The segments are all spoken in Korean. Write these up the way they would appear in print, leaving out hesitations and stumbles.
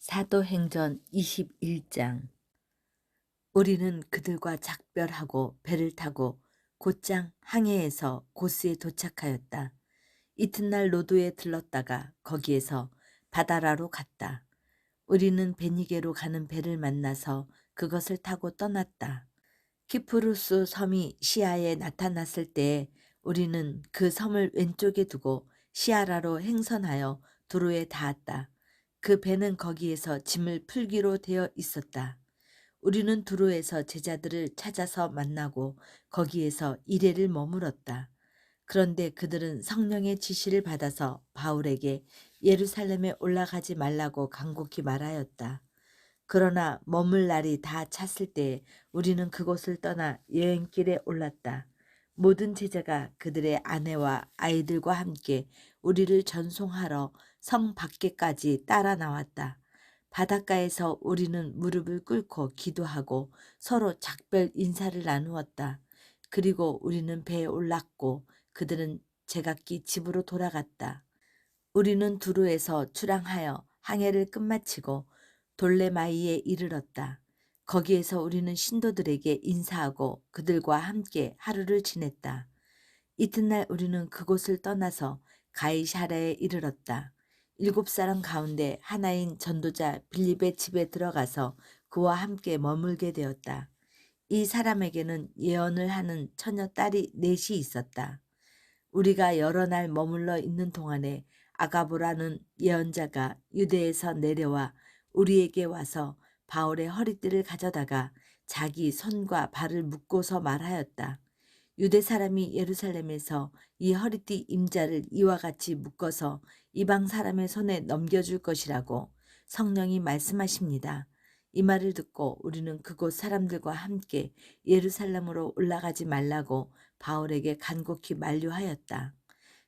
사도행전 21장. 우리는 그들과 작별하고 배를 타고 곧장 항해에서 고스에 도착하였다. 이튿날 로도에 들렀다가 거기에서 바다라로 갔다. 우리는 베니게로 가는 배를 만나서 그것을 타고 떠났다. 키프루스 섬이 시아에 나타났을 때에 우리는 그 섬을 왼쪽에 두고 시아라로 행선하여 두로에 닿았다. 그 배는 거기에서 짐을 풀기로 되어 있었다. 우리는 두로에서 제자들을 찾아서 만나고 거기에서 이레를 머물었다. 그런데 그들은 성령의 지시를 받아서 바울에게 예루살렘에 올라가지 말라고 간곡히 말하였다. 그러나 머물 날이 다 찼을 때에 우리는 그곳을 떠나 여행길에 올랐다. 모든 제자가 그들의 아내와 아이들과 함께 우리를 전송하러 성 밖에까지 따라 나왔다. 바닷가에서 우리는 무릎을 꿇고 기도하고 서로 작별 인사를 나누었다. 그리고 우리는 배에 올랐고 그들은 제각기 집으로 돌아갔다. 우리는 두로에서 출항하여 항해를 끝마치고 돌레마이에 이르렀다. 거기에서 우리는 신도들에게 인사하고 그들과 함께 하루를 지냈다. 이튿날 우리는 그곳을 떠나서 가이사랴에 이르렀다. 7사람 가운데 하나인 전도자 빌립의 집에 들어가서 그와 함께 머물게 되었다. 이 사람에게는 예언을 하는 처녀 딸이 넷이 있었다. 우리가 여러 날 머물러 있는 동안에 아가보라는 예언자가 유대에서 내려와 우리에게 와서 바울의 허리띠를 가져다가 자기 손과 발을 묶고서 말하였다. 유대 사람이 예루살렘에서 이 허리띠 임자를 이와 같이 묶어서 이방 사람의 손에 넘겨줄 것이라고 성령이 말씀하십니다. 이 말을 듣고 우리는 그곳 사람들과 함께 예루살렘으로 올라가지 말라고 바울에게 간곡히 만류하였다.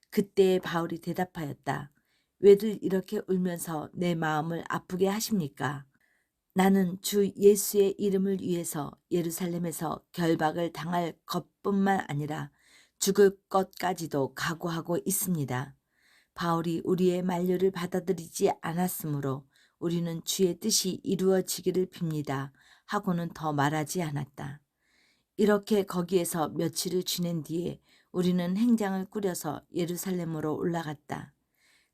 그때에 바울이 대답하였다. 왜들 이렇게 울면서 내 마음을 아프게 하십니까? 나는 주 예수의 이름을 위해서 예루살렘에서 결박을 당할 것뿐만 아니라 죽을 것까지도 각오하고 있습니다. 바울이 우리의 만류를 받아들이지 않았으므로 우리는 주의 뜻이 이루어지기를 빕니다. 하고는 더 말하지 않았다. 이렇게 거기에서 며칠을 지낸 뒤에 우리는 행장을 꾸려서 예루살렘으로 올라갔다.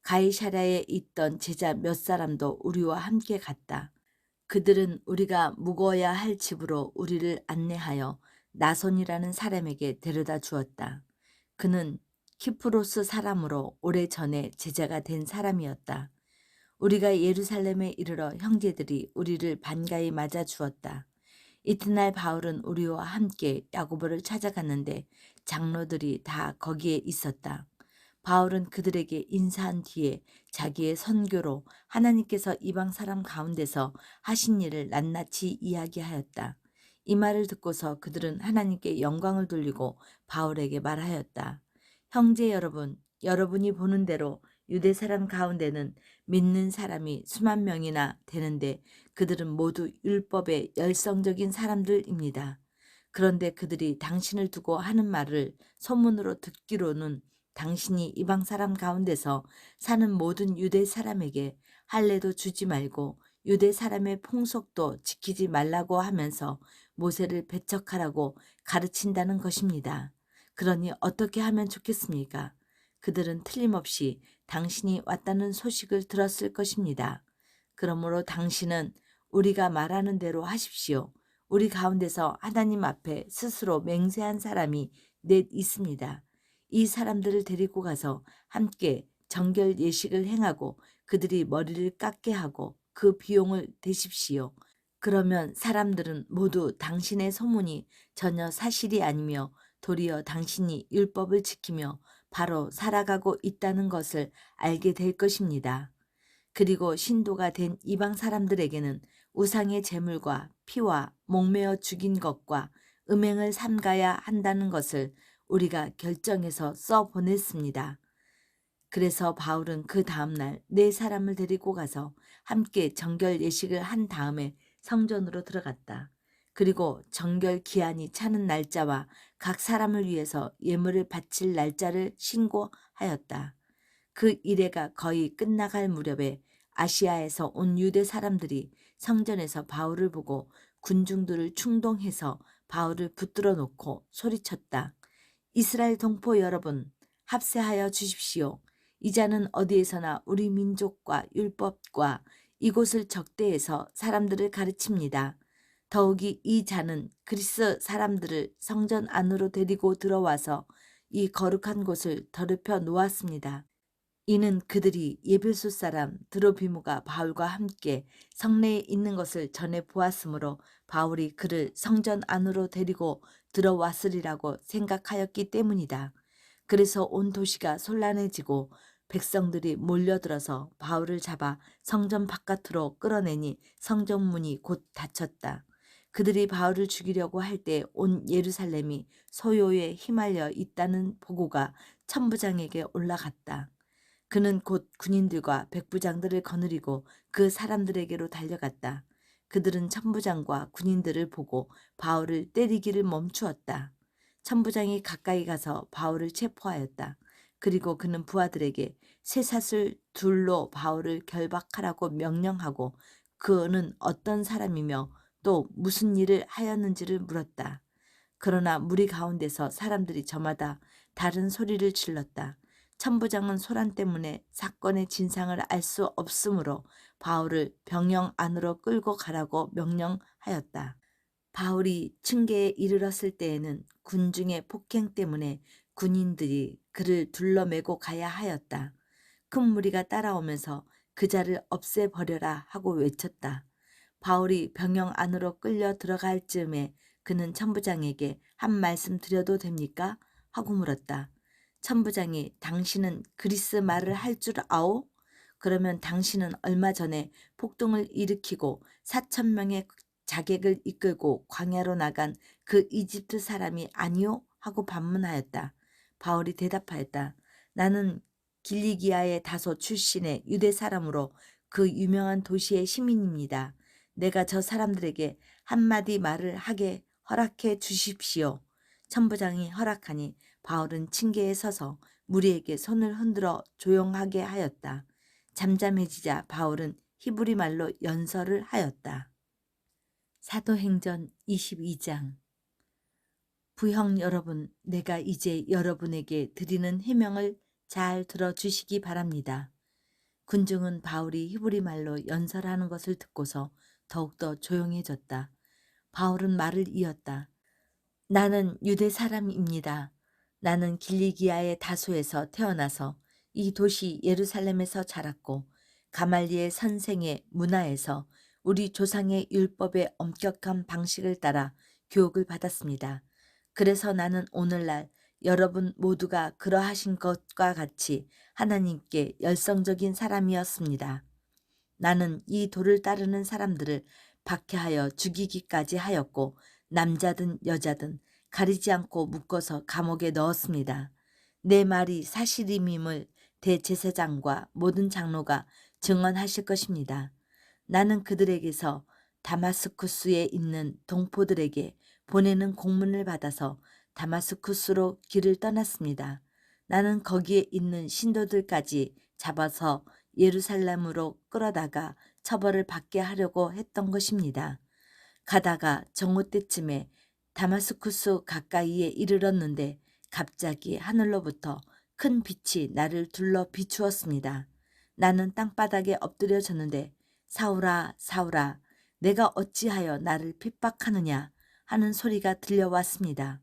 가이사랴에 있던 제자 몇 사람도 우리와 함께 갔다. 그들은 우리가 묵어야 할 집으로 우리를 안내하여 나손이라는 사람에게 데려다 주었다. 그는 키프로스 사람으로 오래전에 제자가 된 사람이었다. 우리가 예루살렘에 이르러 형제들이 우리를 반가이 맞아 주었다. 이튿날 바울은 우리와 함께 야고보를 찾아갔는데 장로들이 다 거기에 있었다. 바울은 그들에게 인사한 뒤에 자기의 선교로 하나님께서 이방 사람 가운데서 하신 일을 낱낱이 이야기하였다. 이 말을 듣고서 그들은 하나님께 영광을 돌리고 바울에게 말하였다. 형제 여러분, 여러분이 보는 대로 유대 사람 가운데는 믿는 사람이 수만 명이나 되는데 그들은 모두 율법의 열성적인 사람들입니다. 그런데 그들이 당신을 두고 하는 말을 소문으로 듣기로는 당신이 이방 사람 가운데서 사는 모든 유대 사람에게 할례도 주지 말고 유대 사람의 풍속도 지키지 말라고 하면서 모세를 배척하라고 가르친다는 것입니다. 그러니 어떻게 하면 좋겠습니까? 그들은 틀림없이 당신이 왔다는 소식을 들었을 것입니다. 그러므로 당신은 우리가 말하는 대로 하십시오. 우리 가운데서 하나님 앞에 스스로 맹세한 사람이 넷 있습니다. 이 사람들을 데리고 가서 함께 정결 예식을 행하고 그들이 머리를 깎게 하고 그 비용을 대십시오. 그러면 사람들은 모두 당신의 소문이 전혀 사실이 아니며 도리어 당신이 율법을 지키며 바로 살아가고 있다는 것을 알게 될 것입니다. 그리고 신도가 된 이방 사람들에게는 우상의 제물과 피와 목매어 죽인 것과 음행을 삼가야 한다는 것을 우리가 결정해서 써 보냈습니다. 그래서 바울은 그 다음날 네 사람을 데리고 가서 함께 정결 예식을 한 다음에 성전으로 들어갔다. 그리고 정결 기한이 차는 날짜와 각 사람을 위해서 예물을 바칠 날짜를 신고하였다. 그 이래가 거의 끝나갈 무렵에 아시아에서 온 유대 사람들이 성전에서 바울을 보고 군중들을 충동해서 바울을 붙들어 놓고 소리쳤다. 이스라엘 동포 여러분, 합세하여 주십시오. 이 자는 어디에서나 우리 민족과 율법과 이곳을 적대해서 사람들을 가르칩니다. 더욱이 이 자는 그리스 사람들을 성전 안으로 데리고 들어와서 이 거룩한 곳을 더럽혀 놓았습니다. 이는 그들이 예배소 사람 드로비무가 바울과 함께 성내에 있는 것을 전해 보았으므로 바울이 그를 성전 안으로 데리고 들어왔으리라고 생각하였기 때문이다. 그래서 온 도시가 혼란해지고 백성들이 몰려들어서 바울을 잡아 성전 바깥으로 끌어내니 성전 문이 곧 닫혔다. 그들이 바울을 죽이려고 할 때 온 예루살렘이 소요에 휘말려 있다는 보고가 천부장에게 올라갔다. 그는 곧 군인들과 백부장들을 거느리고 그 사람들에게로 달려갔다. 그들은 천부장과 군인들을 보고 바울을 때리기를 멈추었다. 천부장이 가까이 가서 바울을 체포하였다. 그리고 그는 부하들에게 쇠사슬 둘로 바울을 결박하라고 명령하고 그는 어떤 사람이며 또 무슨 일을 하였는지를 물었다. 그러나 무리 가운데서 사람들이 저마다 다른 소리를 질렀다. 천부장은 소란 때문에 사건의 진상을 알 수 없으므로 바울을 병영 안으로 끌고 가라고 명령하였다. 바울이 층계에 이르렀을 때에는 군중의 폭행 때문에 군인들이 그를 둘러매고 가야 하였다. 큰 무리가 따라오면서 그 자를 없애버려라 하고 외쳤다. 바울이 병영 안으로 끌려 들어갈 즈음에 그는 천부장에게 한 말씀 드려도 됩니까? 하고 물었다. 천부장이 당신은 그리스 말을 할 줄 아오? 그러면 당신은 얼마 전에 폭동을 일으키고 4,000명의 자객을 이끌고 광야로 나간 그 이집트 사람이 아니오? 하고 반문하였다. 바울이 대답하였다. 나는 길리기아의 다소 출신의 유대 사람으로 그 유명한 도시의 시민입니다. 내가 저 사람들에게 한마디 말을 하게 허락해 주십시오. 천부장이 허락하니 바울은 층계에 서서 무리에게 손을 흔들어 조용하게 하였다. 잠잠해지자 바울은 히브리 말로 연설을 하였다. 사도행전 22장. 부형 여러분, 내가 이제 여러분에게 드리는 해명을 잘 들어주시기 바랍니다. 군중은 바울이 히브리 말로 연설하는 것을 듣고서 더욱더 조용해졌다. 바울은 말을 이었다. 나는 유대 사람입니다. 나는 길리기아의 다소에서 태어나서 이 도시 예루살렘에서 자랐고 가말리엘 선생의 문화에서 우리 조상의 율법의 엄격한 방식을 따라 교육을 받았습니다. 그래서 나는 오늘날 여러분 모두가 그러하신 것과 같이 하나님께 열성적인 사람이었습니다. 나는 이 도를 따르는 사람들을 박해하여 죽이기까지 하였고 남자든 여자든 가리지 않고 묶어서 감옥에 넣었습니다. 내 말이 사실임임을 대제사장과 모든 장로가 증언하실 것입니다. 나는 그들에게서 다마스쿠스에 있는 동포들에게 보내는 공문을 받아서 다마스쿠스로 길을 떠났습니다. 나는 거기에 있는 신도들까지 잡아서 예루살렘으로 끌어다가 처벌을 받게 하려고 했던 것입니다. 가다가 정오 때쯤에 다마스쿠스 가까이에 이르렀는데 갑자기 하늘로부터 큰 빛이 나를 둘러 비추었습니다. 나는 땅바닥에 엎드려졌는데 사울아 사울아 내가 어찌하여 나를 핍박하느냐 하는 소리가 들려왔습니다.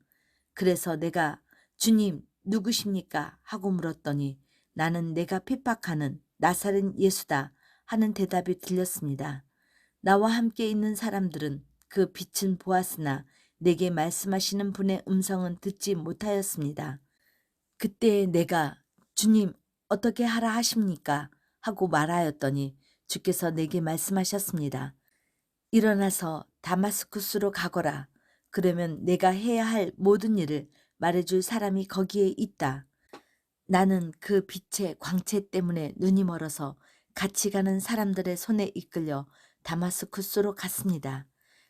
그래서 내가 주님 누구십니까? 하고 물었더니 나는 내가 핍박하는 나사렛 예수다 하는 대답이 들렸습니다. 나와 함께 있는 사람들은 그 빛은 보았으나 내게 말씀하시는 분의 음성은 듣지 못하였습니다. 그때 내가 주님 어떻게 하라 하십니까? 하고 말하였더니 주께서 내게 말씀하셨습니다. 일어나서 다마스쿠스로 가거라. 그러면 내가 해야 할 모든 일을 말해줄 사람이 거기에 있다. 나는 그 빛의 광채 때문에 눈이 멀어서 같이 가는 사람들의 손에 이끌려 다마스쿠스로 갔습니다.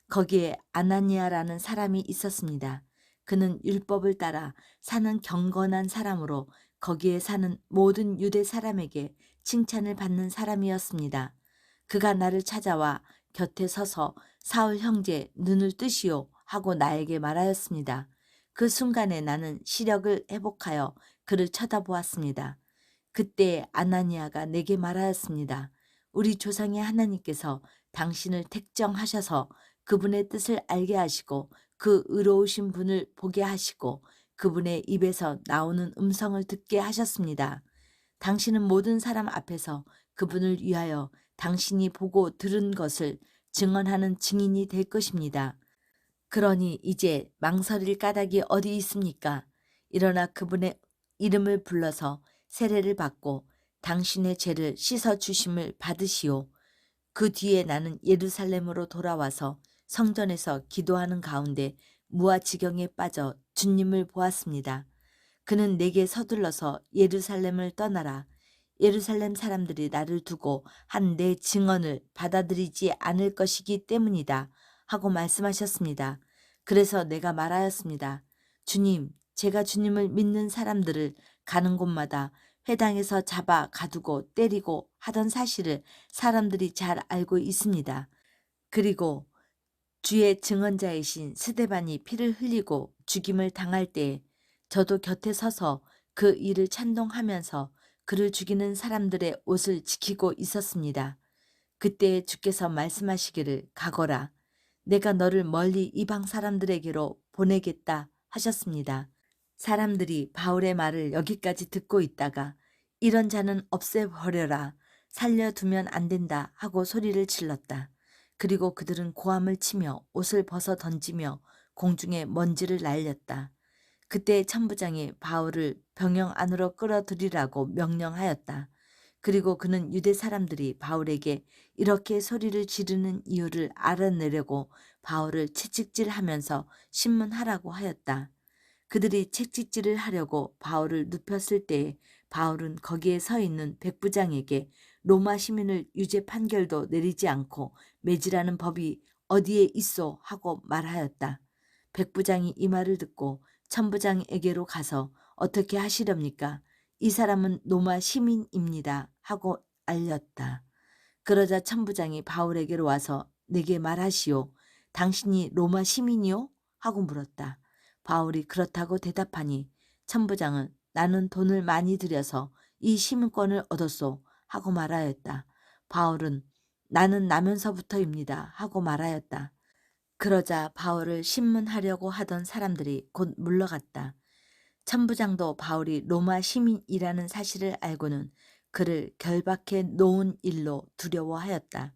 거기에 아나니아라는 사람이 있었습니다. 그는 율법을 따라 사는 경건한 사람으로 거기에 사는 모든 유대 사람에게 칭찬을 받는 사람이었습니다. 그가 나를 찾아와 곁에 서서 사울 형제 눈을 뜨시오 하고 나에게 말하였습니다. 그 순간에 나는 시력을 회복하여 그를 쳐다보았습니다. 그때 아나니아가 내게 말하였습니다. 우리 조상의 하나님께서 당신을 택정하셔서 그분의 뜻을 알게 하시고 그 의로우신 분을 보게 하시고 그분의 입에서 나오는 음성을 듣게 하셨습니다. 당신은 모든 사람 앞에서 그분을 위하여 당신이 보고 들은 것을 증언하는 증인이 될 것입니다. 그러니 이제 망설일 까닭이 어디 있습니까? 일어나 그분의 이름을 불러서 세례를 받고 당신의 죄를 씻어 주심을 받으시오. 그 뒤에 나는 예루살렘으로 돌아와서 성전에서 기도하는 가운데 무아지경에 빠져 주님을 보았습니다. 그는 내게 서둘러서 예루살렘을 떠나라. 예루살렘 사람들이 나를 두고 한 내 증언을 받아들이지 않을 것이기 때문이다. 하고 말씀하셨습니다. 그래서 내가 말하였습니다. 주님, 제가 주님을 믿는 사람들을 가는 곳마다 회당에서 잡아 가두고 때리고 하던 사실을 사람들이 잘 알고 있습니다. 그리고 주의 증언자이신 스데반이 피를 흘리고 죽임을 당할 때에 저도 곁에 서서 그 일을 찬동하면서 그를 죽이는 사람들의 옷을 지키고 있었습니다. 그때 주께서 말씀하시기를 가거라. 내가 너를 멀리 이방 사람들에게로 보내겠다 하셨습니다. 사람들이 바울의 말을 여기까지 듣고 있다가 이런 자는 없애버려라. 살려두면 안 된다 하고 소리를 질렀다. 그리고 그들은 고함을 치며 옷을 벗어 던지며 공중에 먼지를 날렸다. 그때 천부장이 바울을 병영 안으로 끌어들이라고 명령하였다. 그리고 그는 유대 사람들이 바울에게 이렇게 소리를 지르는 이유를 알아내려고 바울을 채찍질하면서 신문하라고 하였다. 그들이 채찍질을 하려고 바울을 눕혔을 때에 바울은 거기에 서 있는 백부장에게 로마 시민을 유죄 판결도 내리지 않고 매질하는 법이 어디에 있어 하고 말하였다. 백부장이 이 말을 듣고 천부장에게로 가서 어떻게 하시렵니까? 이 사람은 로마 시민입니다 하고 알렸다. 그러자 천부장이 바울에게로 와서 내게 말하시오. 당신이 로마 시민이요? 하고 물었다. 바울이 그렇다고 대답하니 천부장은 나는 돈을 많이 들여서 이 시민권을 얻었소 하고 말하였다. 바울은 나는 나면서부터입니다 하고 말하였다. 그러자 바울을 신문하려고 하던 사람들이 곧 물러갔다. 천부장도 바울이 로마 시민이라는 사실을 알고는 그를 결박해 놓은 일로 두려워하였다.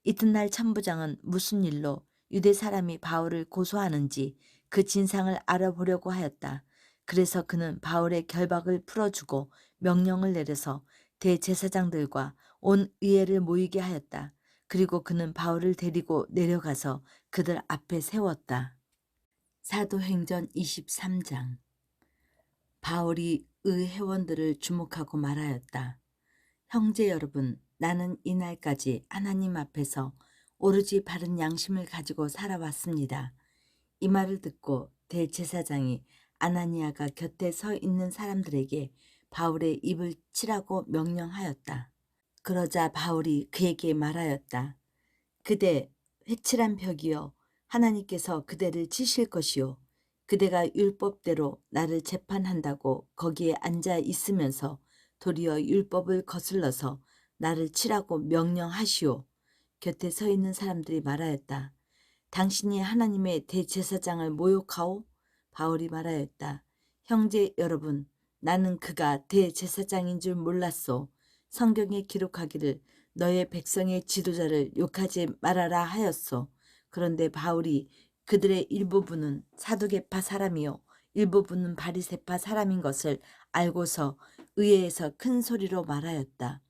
이튿날 천부장은 무슨 일로 유대 사람이 바울을 고소하는지 그 진상을 알아보려고 하였다. 그래서 그는 바울의 결박을 풀어주고 명령을 내려서 대제사장들과 온 의회를 모이게 하였다. 그리고 그는 바울을 데리고 내려가서 그들 앞에 세웠다. 사도행전 23장. 바울이 의회원들을 주목하고 말하였다. 형제 여러분, 나는 이날까지 하나님 앞에서 오로지 바른 양심을 가지고 살아왔습니다. 이 말을 듣고 대제사장이 아나니아가 곁에 서 있는 사람들에게 바울의 입을 치라고 명령하였다. 그러자 바울이 그에게 말하였다. 그대 회칠한 벽이여, 하나님께서 그대를 치실 것이요. 그대가 율법대로 나를 재판한다고 거기에 앉아 있으면서 도리어 율법을 거슬러서 나를 치라고 명령하시오. 곁에 서 있는 사람들이 말하였다. 당신이 하나님의 대제사장을 모욕하오? 바울이 말하였다. 형제 여러분, 나는 그가 대제사장인 줄 몰랐소. 성경에 기록하기를 너의 백성의 지도자를 욕하지 말아라 하였소. 그런데 바울이 그들의 일부분은 사두개파 사람이요 일부분은 바리새파 사람인 것을 알고서 의회에서 큰 소리로 말하였다.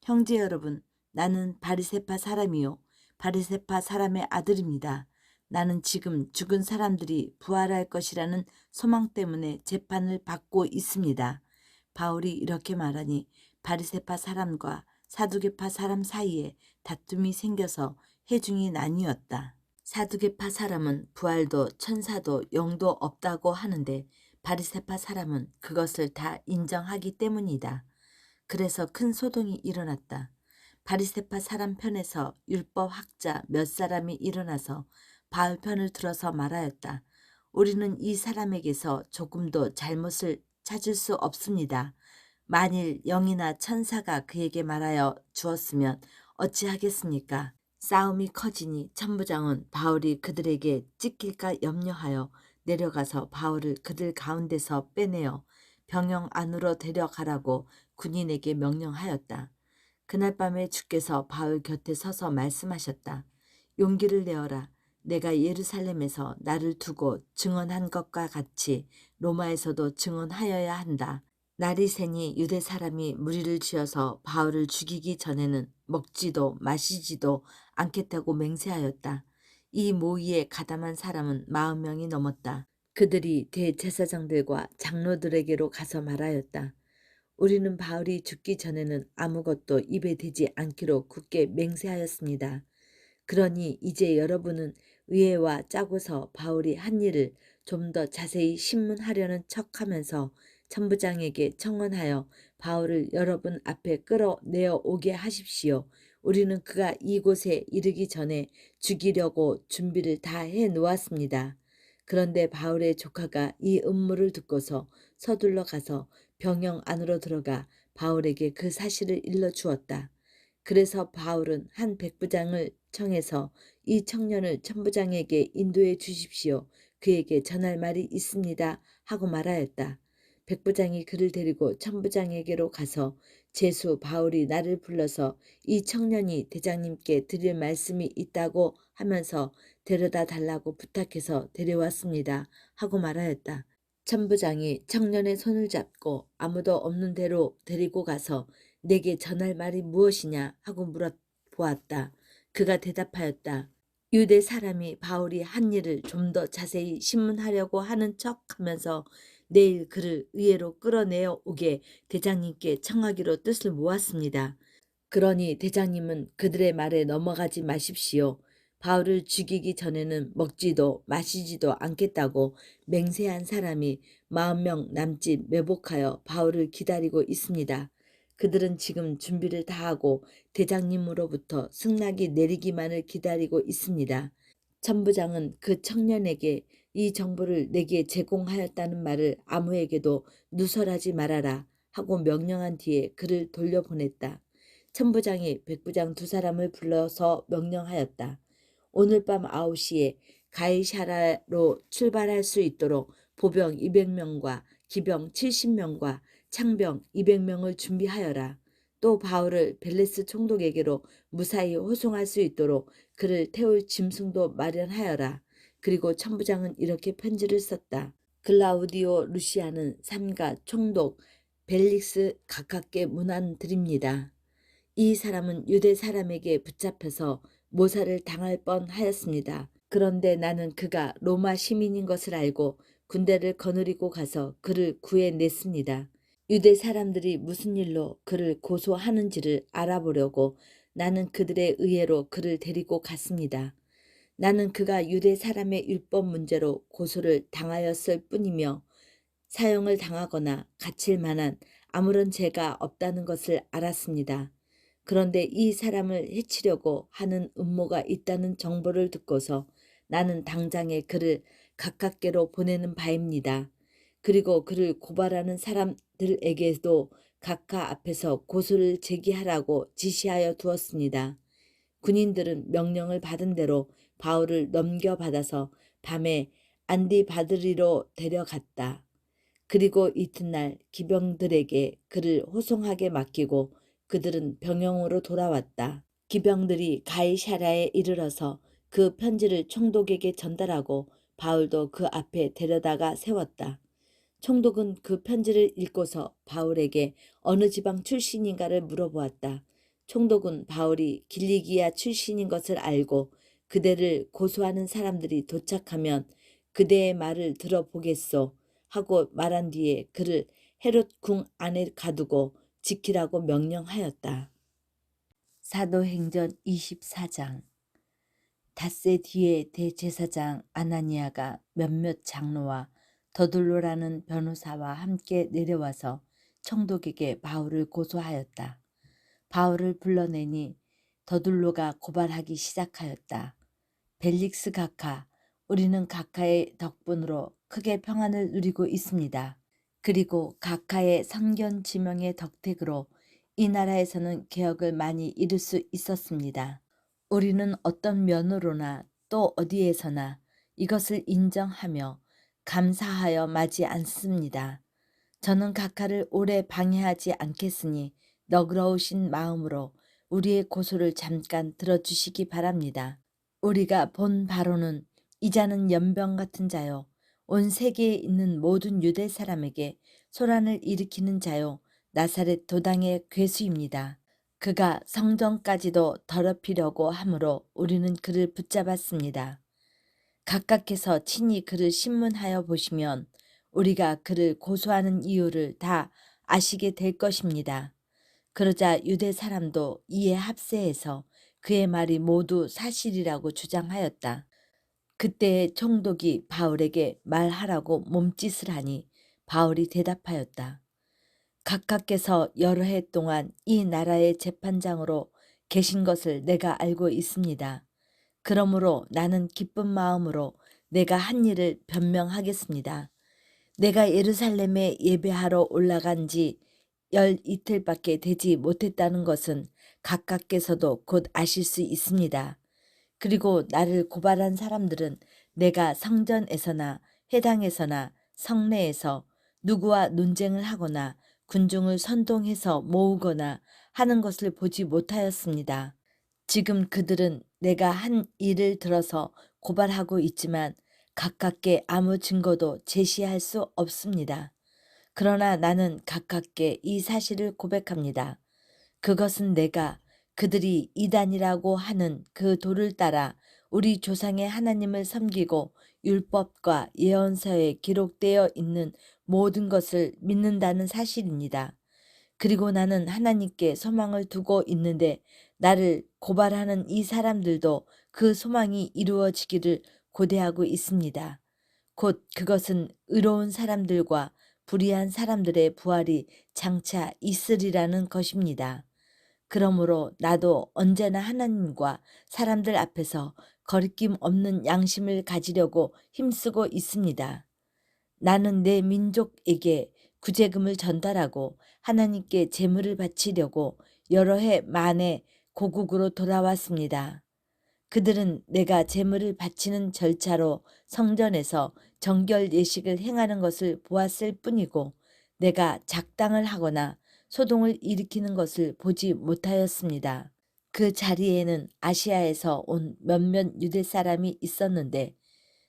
형제 여러분, 나는 바리새파 사람이요 바리새파 사람의 아들입니다. 나는 지금 죽은 사람들이 부활할 것이라는 소망 때문에 재판을 받고 있습니다. 바울이 이렇게 말하니 바리새파 사람과 사두개파 사람 사이에 다툼이 생겨서 회중이 나뉘었다. 사두개파 사람은 부활도 천사도 영도 없다고 하는데 바리새파 사람은 그것을 다 인정하기 때문이다. 그래서 큰 소동이 일어났다. 바리새파 사람 편에서 율법 학자 몇 사람이 일어나서 바울 편을 들어서 말하였다. 우리는 이 사람에게서 조금도 잘못을 찾을 수 없습니다. 만일 영이나 천사가 그에게 말하여 주었으면 어찌하겠습니까? 싸움이 커지니 천부장은 바울이 그들에게 찢길까 염려하여 내려가서 바울을 그들 가운데서 빼내어 병영 안으로 데려가라고 군인에게 명령하였다. 그날 밤에 주께서 바울 곁에 서서 말씀하셨다. 용기를 내어라. 내가 예루살렘에서 나를 두고 증언한 것과 같이 로마에서도 증언하여야 한다. 날이 새니 유대 사람이 무리를 지어서 바울을 죽이기 전에는 먹지도 마시지도 않겠다고 맹세하였다. 이 모의에 가담한 사람은 40명이 넘었다. 그들이 대제사장들과 장로들에게로 가서 말하였다. 우리는 바울이 죽기 전에는 아무것도 입에 대지 않기로 굳게 맹세하였습니다. 그러니 이제 여러분은 의회와 짜고서 바울이 한 일을 좀 더 자세히 신문하려는 척하면서 천부장에게 청원하여 바울을 여러분 앞에 끌어내어 오게 하십시오. 우리는 그가 이곳에 이르기 전에 죽이려고 준비를 다 해놓았습니다. 그런데 바울의 조카가 이 음모를 듣고서 서둘러 가서 병영 안으로 들어가 바울에게 그 사실을 일러주었다. 그래서 바울은 한 백부장을 청해서 이 청년을 천부장에게 인도해 주십시오. 그에게 전할 말이 있습니다. 하고 말하였다. 백부장이 그를 데리고 천부장에게로 가서 제수 바울이 나를 불러서 이 청년이 대장님께 드릴 말씀이 있다고 하면서 데려다 달라고 부탁해서 데려왔습니다. 하고 말하였다. 천부장이 청년의 손을 잡고 아무도 없는 데로 데리고 가서 내게 전할 말이 무엇이냐 하고 물어보았다. 그가 대답하였다. 유대 사람이 바울이 한 일을 좀 더 자세히 신문하려고 하는 척하면서 내일 그를 의회로 끌어내어 오게 대장님께 청하기로 뜻을 모았습니다. 그러니 대장님은 그들의 말에 넘어가지 마십시오. 바울을 죽이기 전에는 먹지도 마시지도 않겠다고 맹세한 사람이 40명 남짓 매복하여 바울을 기다리고 있습니다. 그들은 지금 준비를 다하고 대장님으로부터 승낙이 내리기만을 기다리고 있습니다. 천부장은 그 청년에게 이 정보를 내게 제공하였다는 말을 아무에게도 누설하지 말아라 하고 명령한 뒤에 그를 돌려보냈다. 천부장이 백부장 두 사람을 불러서 명령하였다. 오늘 밤 9시에 가이사라로 출발할 수 있도록 보병 200명과 기병 70명과 창병 200명을 준비하여라. 또 바울을 벨레스 총독에게로 무사히 호송할 수 있도록 그를 태울 짐승도 마련하여라. 그리고 천부장은 이렇게 편지를 썼다. 글라우디오 루시아는 삼가 총독 벨릭스 가깝게 문안드립니다. 이 사람은 유대 사람에게 붙잡혀서 모살을 당할 뻔하였습니다. 그런데 나는 그가 로마 시민인 것을 알고 군대를 거느리고 가서 그를 구해냈습니다. 유대 사람들이 무슨 일로 그를 고소하는지를 알아보려고 나는 그들의 의회로 그를 데리고 갔습니다. 나는 그가 유대 사람의 율법 문제로 고소를 당하였을 뿐이며 사형을 당하거나 갇힐 만한 아무런 죄가 없다는 것을 알았습니다. 그런데 이 사람을 해치려고 하는 음모가 있다는 정보를 듣고서 나는 당장에 그를 가깝게로 보내는 바입니다. 그리고 그를 고발하는 사람들에게도 각하 앞에서 고소를 제기하라고 지시하여 두었습니다. 군인들은 명령을 받은 대로 바울을 넘겨받아서 밤에 안디바드리로 데려갔다. 그리고 이튿날 기병들에게 그를 호송하게 맡기고 그들은 병영으로 돌아왔다. 기병들이 가이사라에 이르러서 그 편지를 총독에게 전달하고 바울도 그 앞에 데려다가 세웠다. 총독은 그 편지를 읽고서 바울에게 어느 지방 출신인가를 물어보았다. 총독은 바울이 길리기아 출신인 것을 알고 그대를 고소하는 사람들이 도착하면 그대의 말을 들어보겠소 하고 말한 뒤에 그를 헤롯 궁 안에 가두고 지키라고 명령하였다. 사도행전 24장. 닷새 뒤에 대제사장 아나니아가 몇몇 장로와 더둘로라는 변호사와 함께 내려와서 총독에게 바울을 고소하였다. 바울을 불러내니 더둘로가 고발하기 시작하였다. 벨릭스 각하, 우리는 각하의 덕분으로 크게 평안을 누리고 있습니다. 그리고 각하의 선견 지명의 덕택으로 이 나라에서는 개혁을 많이 이룰 수 있었습니다. 우리는 어떤 면으로나 또 어디에서나 이것을 인정하며 감사하여 마지 않습니다. 저는 각하를 오래 방해하지 않겠으니 너그러우신 마음으로 우리의 고소를 잠깐 들어주시기 바랍니다. 우리가 본 바로는 이 자는 연병 같은 자요, 온 세계에 있는 모든 유대 사람에게 소란을 일으키는 자요, 나사렛 도당의 괴수입니다. 그가 성전까지도 더럽히려고 하므로 우리는 그를 붙잡았습니다. 각각께서 친히 그를 신문하여 보시면 우리가 그를 고소하는 이유를 다 아시게 될 것입니다. 그러자 유대 사람도 이에 합세해서 그의 말이 모두 사실이라고 주장하였다. 그때 총독이 바울에게 말하라고 몸짓을 하니 바울이 대답하였다. 각하께서 여러 해 동안 이 나라의 재판장으로 계신 것을 내가 알고 있습니다. 그러므로 나는 기쁜 마음으로 내가 한 일을 변명하겠습니다. 내가 예루살렘에 예배하러 올라간 지 12일밖에 되지 못했다는 것은 각각께서도 곧 아실 수 있습니다. 그리고 나를 고발한 사람들은 내가 성전에서나 회당에서나 성내에서 누구와 논쟁을 하거나 군중을 선동해서 모으거나 하는 것을 보지 못하였습니다. 지금 그들은 내가 한 일을 들어서 고발하고 있지만 가깝게 아무 증거도 제시할 수 없습니다. 그러나 나는 가깝게 이 사실을 고백합니다. 그것은 내가 그들이 이단이라고 하는 그 도를 따라 우리 조상의 하나님을 섬기고 율법과 예언서에 기록되어 있는 모든 것을 믿는다는 사실입니다. 그리고 나는 하나님께 소망을 두고 있는데 나를 고발하는 이 사람들도 그 소망이 이루어지기를 고대하고 있습니다. 곧 그것은 의로운 사람들과 불의한 사람들의 부활이 장차 있으리라는 것입니다. 그러므로 나도 언제나 하나님과 사람들 앞에서 거리낌 없는 양심을 가지려고 힘쓰고 있습니다. 나는 내 민족에게 구제금을 전달하고 하나님께 제물을 바치려고 여러 해 만에 고국으로 돌아왔습니다. 그들은 내가 제물을 바치는 절차로 성전에서 정결 예식을 행하는 것을 보았을 뿐이고 내가 작당을 하거나 소동을 일으키는 것을 보지 못하였습니다. 그 자리에는 아시아에서 온 몇몇 유대 사람이 있었는데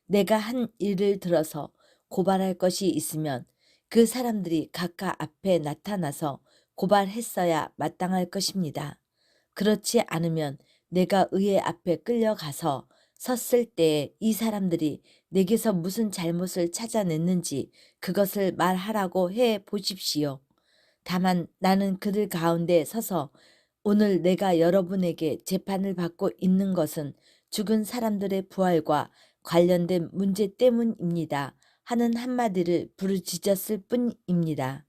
내가 한 일을 들어서 고발할 것이 있으면 그 사람들이 각각 앞에 나타나서 고발했어야 마땅할 것입니다. 그렇지 않으면 내가 의회 앞에 끌려가서 섰을 때에 이 사람들이 내게서 무슨 잘못을 찾아냈는지 그것을 말하라고 해 보십시오. 다만 나는 그들 가운데 서서 오늘 내가 여러분에게 재판을 받고 있는 것은 죽은 사람들의 부활과 관련된 문제 때문입니다. 하는 한마디를 부르짖었을 뿐입니다.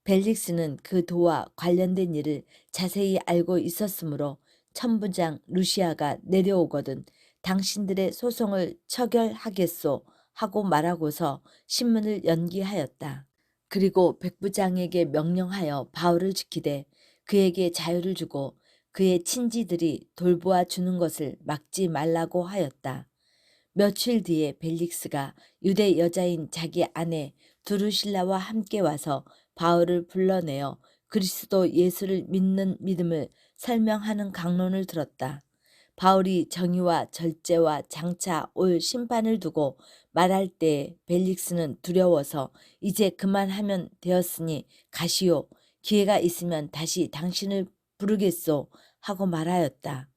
벨릭스는 그 도와 관련된 일을 자세히 알고 있었으므로 천부장 루시아가 내려오거든 당신들의 소송을 처결하겠소 하고 말하고서 신문을 연기하였다. 그리고 백부장에게 명령하여 바울을 지키되 그에게 자유를 주고 그의 친지들이 돌보아 주는 것을 막지 말라고 하였다. 며칠 뒤에 벨릭스가 유대 여자인 자기 아내 두루실라와 함께 와서 바울을 불러내어 그리스도 예수를 믿는 믿음을 설명하는 강론을 들었다. 바울이 정의와 절제와 장차 올 심판을 두고 말할 때 벨릭스는 두려워서 이제 그만하면 되었으니 가시오. 기회가 있으면 다시 당신을 부르겠소 하고 말하였다.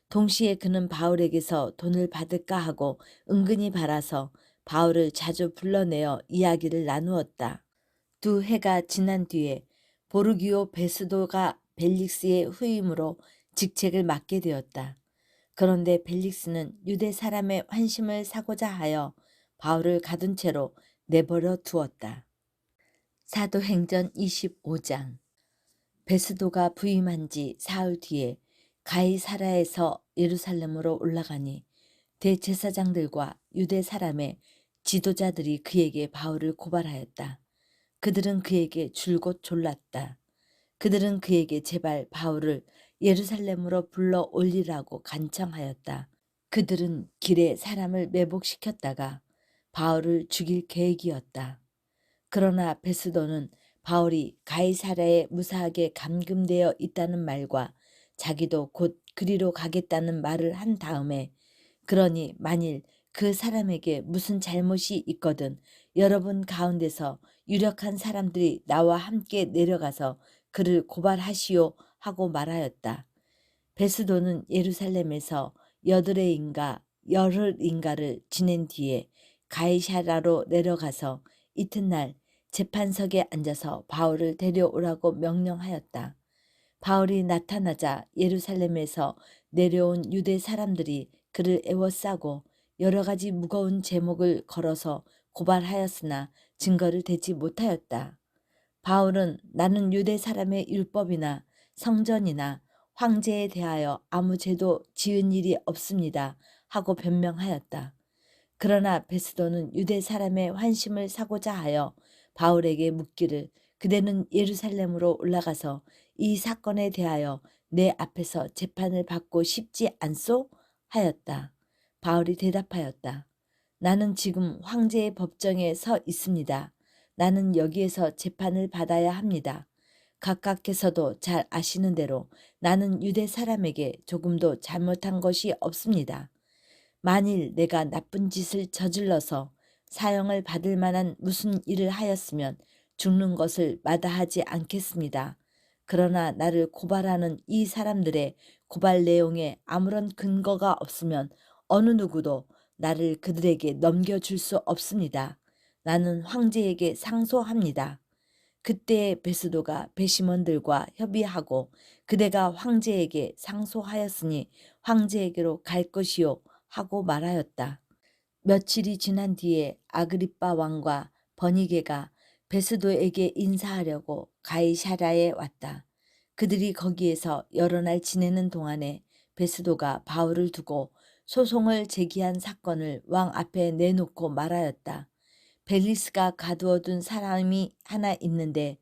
동시에 그는 바울에게서 돈을 받을까 하고 은근히 바라서 바울을 자주 불러내어 이야기를 나누었다. 2해가 지난 뒤에 보르기오 베스도가 벨릭스의 후임으로 직책을 맡게 되었다. 그런데 벨릭스는 유대 사람의 환심을 사고자 하여 바울을 가둔 채로 내버려 두었다. 사도행전 25장. 베스도가 부임한 지 사흘 뒤에 가이사라에서 예루살렘으로 올라가니 대제사장들과 유대 사람의 지도자들이 그에게 바울을 고발하였다. 그들은 그에게 줄곧 졸랐다. 그들은 그에게 제발 바울을 예루살렘으로 불러 올리라고 간청하였다. 그들은 길에 사람을 매복시켰다가 바울을 죽일 계획이었다. 그러나 베스도는 바울이 가이사랴에 무사하게 감금되어 있다는 말과 자기도 곧 그리로 가겠다는 말을 한 다음에, 그러니 만일 그 사람에게 무슨 잘못이 있거든 여러분 가운데서 유력한 사람들이 나와 함께 내려가서 그를 고발하시오 하고 말하였다. 베스도는 예루살렘에서 여드레인가 열흘인가를 지낸 뒤에 가이사라로 내려가서 이튿날 재판석에 앉아서 바울을 데려오라고 명령하였다. 바울이 나타나자 예루살렘에서 내려온 유대 사람들이 그를 애워싸고 여러 가지 무거운 제목을 걸어서 고발하였으나 증거를 대지 못하였다. 바울은 나는 유대 사람의 율법이나 성전이나 황제에 대하여 아무 죄도 지은 일이 없습니다 하고 변명하였다. 그러나 베스도는 유대 사람의 환심을 사고자 하여 바울에게 묻기를, 그대는 예루살렘으로 올라가서 이 사건에 대하여 내 앞에서 재판을 받고 싶지 않소? 하였다. 바울이 대답하였다. 나는 지금 황제의 법정에 서 있습니다. 나는 여기에서 재판을 받아야 합니다. 각각께서도 잘 아시는 대로 나는 유대 사람에게 조금도 잘못한 것이 없습니다. 만일 내가 나쁜 짓을 저질러서 사형을 받을 만한 무슨 일을 하였으면 죽는 것을 마다하지 않겠습니다. 그러나 나를 고발하는 이 사람들의 고발 내용에 아무런 근거가 없으면 어느 누구도 나를 그들에게 넘겨줄 수 없습니다. 나는 황제에게 상소합니다. 그때 베스도가 배심원들과 협의하고 그대가 황제에게 상소하였으니 황제에게로 갈 것이요 하고 말하였다. 며칠이 지난 뒤에 아그리빠 왕과 버니게가 베스도에게 인사하려고 가이사랴에 왔다. 그들이 거기에서 여러 날 지내는 동안에 베스도가 바울을 두고 소송을 제기한 사건을 왕 앞에 내놓고 말하였다. 벨리스가 가두어둔 사람이 하나 있는데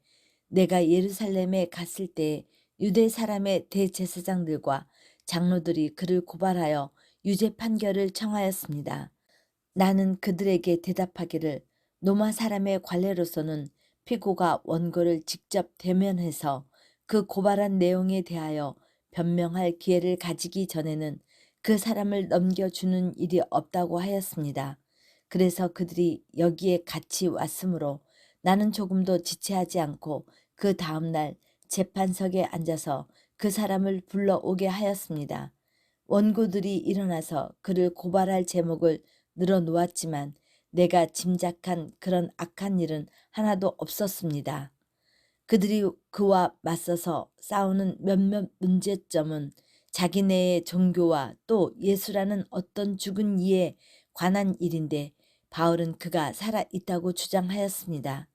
내가 예루살렘에 갔을 때 유대 사람의 대제사장들과 장로들이 그를 고발하여 유죄 판결을 청하였습니다. 나는 그들에게 대답하기를, 로마 사람의 관례로서는 피고가 원고를 직접 대면해서 그 고발한 내용에 대하여 변명할 기회를 가지기 전에는 그 사람을 넘겨주는 일이 없다고 하였습니다. 그래서 그들이 여기에 같이 왔으므로 나는 조금도 지체하지 않고 그 다음날 재판석에 앉아서 그 사람을 불러오게 하였습니다. 원고들이 일어나서 그를 고발할 제목을 늘어놓았지만 내가 짐작한 그런 악한 일은 하나도 없었습니다. 그들이 그와 맞서서 싸우는 몇몇 문제점은 자기네의 종교와 또 예수라는 어떤 죽은 이에 관한 일인데 바울은 그가 살아있다고 주장하였습니다.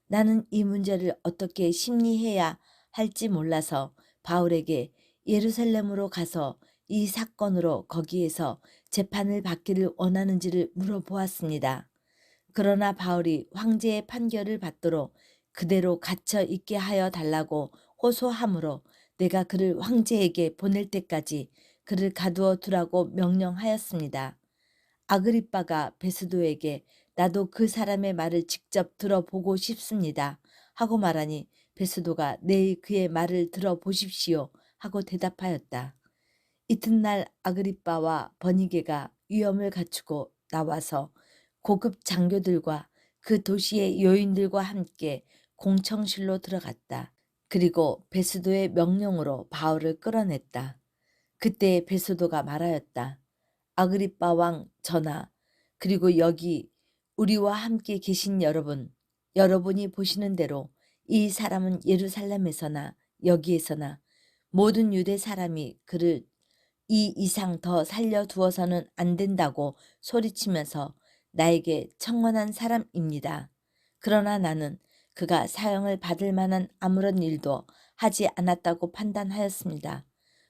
나는 이 문제를 어떻게 심리해야 할지 몰라서 바울에게 예루살렘으로 가서 이 사건으로 거기에서 재판을 받기를 원하는지를 물어보았습니다. 그러나 바울이 황제의 판결을 받도록 그대로 갇혀 있게 하여 달라고 호소하므로 내가 그를 황제에게 보낼 때까지 그를 가두어 두라고 명령하였습니다. 아그리빠가 베스도에게 나도 그 사람의 말을 직접 들어보고 싶습니다 하고 말하니 베스도가 내일 그의 말을 들어보십시오 하고 대답하였다. 이튿날 아그리빠와 버니게가 위엄을 갖추고 나와서 고급 장교들과 그 도시의 요인들과 함께 공청실로 들어갔다. 그리고 베스도의 명령으로 바울을 끌어냈다. 그때 베스도가 말하였다. 아그리빠 왕 전하, 그리고 여기 우리와 함께 계신 여러분, 여러분이 보시는 대로 이 사람은 예루살렘에서나 여기에서나 모든 유대 사람이 그를 이 이상 더 살려두어서는 안 된다고 소리치면서 나에게 청원한 사람입니다. 그러나 나는 그가 사형을 받을 만한 아무런 일도 하지 않았다고 판단하였습니다.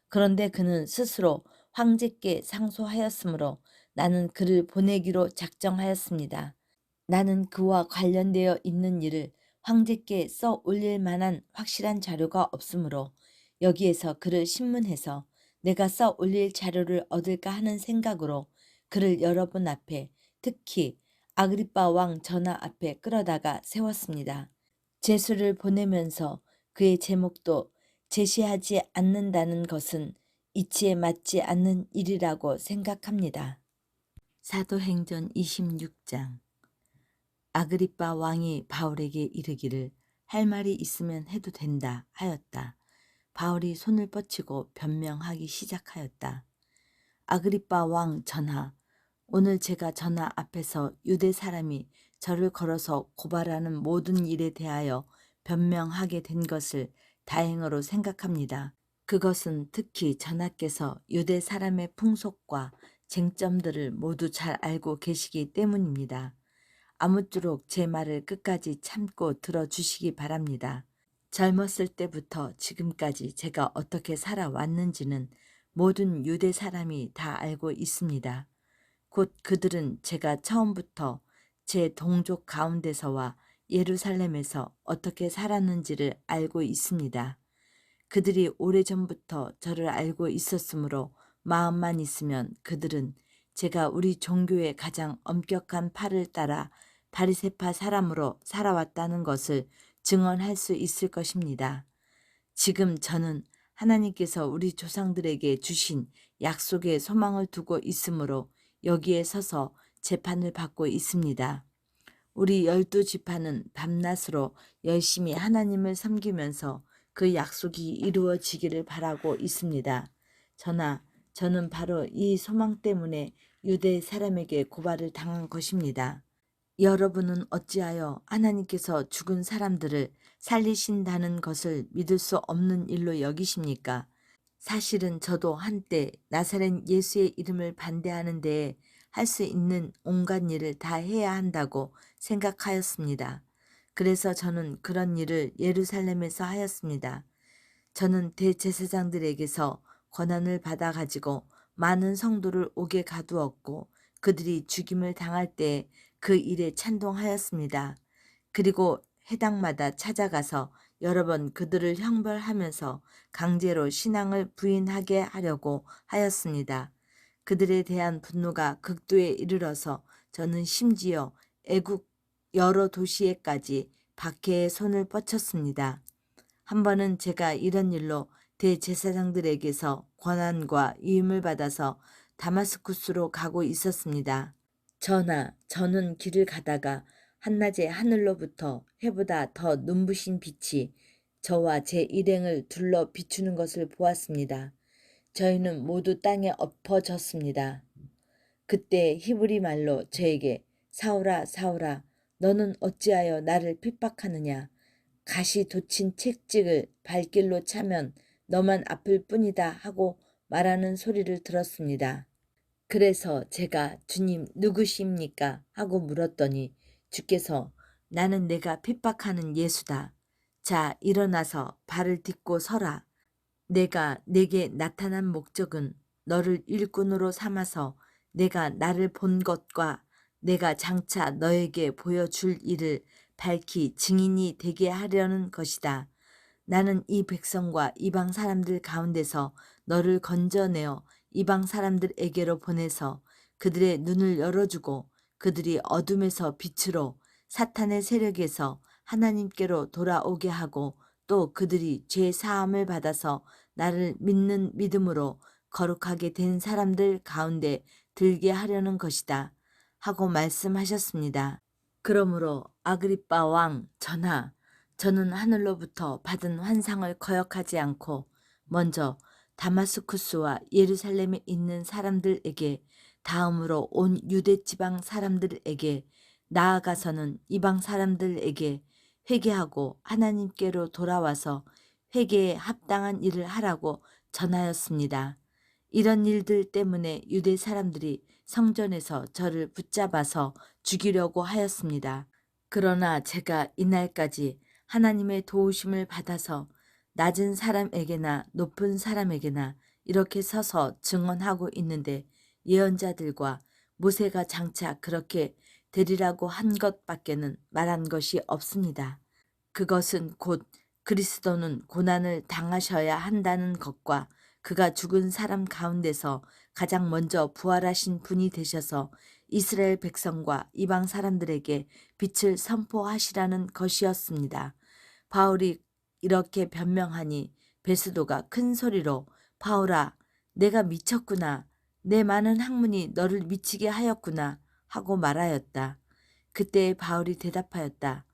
그런데 그는 스스로 황제께 상소하였으므로 나는 그를 보내기로 작정하였습니다. 나는 그와 관련되어 있는 일을 황제께 써 올릴 만한 확실한 자료가 없으므로 여기에서 그를 신문해서 내가 써 올릴 자료를 얻을까 하는 생각으로 그를 여러분 앞에, 특히 아그리빠 왕 전하 앞에 끌어다가 세웠습니다. 제수를 보내면서 그의 제목도 제시하지 않는다는 것은 이치에 맞지 않는 일이라고 생각합니다. 사도행전 26장. 아그리빠 왕이 바울에게 이르기를 할 말이 있으면 해도 된다 하였다. 바울이 손을 뻗치고 변명하기 시작하였다. 아그리빠 왕 전하, 오늘 제가 전하 앞에서 유대 사람이 저를 걸어서 고발하는 모든 일에 대하여 변명하게 된 것을 다행으로 생각합니다. 그것은 특히 전하께서 유대 사람의 풍속과 쟁점들을 모두 잘 알고 계시기 때문입니다. 아무쪼록 제 말을 끝까지 참고 들어주시기 바랍니다. 젊었을 때부터 지금까지 제가 어떻게 살아왔는지는 모든 유대 사람이 다 알고 있습니다. 곧 그들은 제가 처음부터 제 동족 가운데서와 예루살렘에서 어떻게 살았는지를 알고 있습니다. 그들이 오래전부터 저를 알고 있었으므로 마음만 있으면 그들은 제가 우리 종교의 가장 엄격한 팔을 따라 바리새파 사람으로 살아왔다는 것을 증언할 수 있을 것입니다. 지금 저는 하나님께서 우리 조상들에게 주신 약속에 소망을 두고 있으므로 여기에 서서 재판을 받고 있습니다. 우리 12지파는 밤낮으로 열심히 하나님을 섬기면서 그 약속이 이루어지기를 바라고 있습니다. 저는 바로 이 소망 때문에 유대 사람에게 고발을 당한 것입니다. 여러분은 어찌하여 하나님께서 죽은 사람들을 살리신다는 것을 믿을 수 없는 일로 여기십니까? 사실은 저도 한때 나사렛 예수의 이름을 반대하는 데에 할 수 있는 온갖 일을 다 해야 한다고 생각하였습니다. 그래서 저는 그런 일을 예루살렘에서 하였습니다. 저는 대제사장들에게서 권한을 받아 가지고 많은 성도를 옥에 가두었고 그들이 죽임을 당할 때 그 일에 찬동하였습니다. 그리고 해당마다 찾아가서 여러 번 그들을 형벌하면서 강제로 신앙을 부인하게 하려고 하였습니다. 그들에 대한 분노가 극도에 이르러서 저는 심지어 애국 여러 도시에까지 박해의 손을 뻗쳤습니다. 한 번은 제가 이런 일로 대제사장들에게서 권한과 위임을 받아서 다마스쿠스로 가고 있었습니다. 전하, 저는 길을 가다가 한낮에 하늘로부터 해보다 더 눈부신 빛이 저와 제 일행을 둘러 비추는 것을 보았습니다. 저희는 모두 땅에 엎어졌습니다. 그때 히브리 말로 저에게 사울아 사울아 너는 어찌하여 나를 핍박하느냐 가시 돋친 채찍을 발길로 차면 너만 아플 뿐이다 하고 말하는 소리를 들었습니다. 그래서 제가 주님 누구십니까? 하고 물었더니 주께서 나는 내가 핍박하는 예수다. 자 일어나서 발을 딛고 서라. 내가 내게 나타난 목적은 너를 일꾼으로 삼아서 내가 나를 본 것과 내가 장차 너에게 보여줄 일을 밝히 증인이 되게 하려는 것이다. 나는 이 백성과 이방 사람들 가운데서 너를 건져내어 이방 사람들에게로 보내서 그들의 눈을 열어주고 그들이 어둠에서 빛으로 사탄의 세력에서 하나님께로 돌아오게 하고 또 그들이 죄 사함을 받아서 나를 믿는 믿음으로 거룩하게 된 사람들 가운데 들게 하려는 것이다 하고 말씀하셨습니다. 그러므로 아그리빠 왕 전하, 저는 하늘로부터 받은 환상을 거역하지 않고 먼저 다마스쿠스와 예루살렘에 있는 사람들에게 다음으로 온 유대 지방 사람들에게 나아가서는 이방 사람들에게 회개하고 하나님께로 돌아와서 회개에 합당한 일을 하라고 전하였습니다. 이런 일들 때문에 유대 사람들이 성전에서 저를 붙잡아서 죽이려고 하였습니다. 그러나 제가 이날까지 하나님의 도우심을 받아서 낮은 사람에게나 높은 사람에게나 이렇게 서서 증언하고 있는데 예언자들과 모세가 장차 그렇게 되리라고 한 것밖에는 말한 것이 없습니다. 그것은 곧 그리스도는 고난을 당하셔야 한다는 것과 그가 죽은 사람 가운데서 가장 먼저 부활하신 분이 되셔서 이스라엘 백성과 이방 사람들에게 빛을 선포하시라는 것이었습니다. 바울이 이렇게 변명하니 베스도가 큰 소리로 바울아, 내가 미쳤구나. 내 많은 학문이 너를 미치게 하였구나 하고 말하였다. 그때 바울이 대답하였다.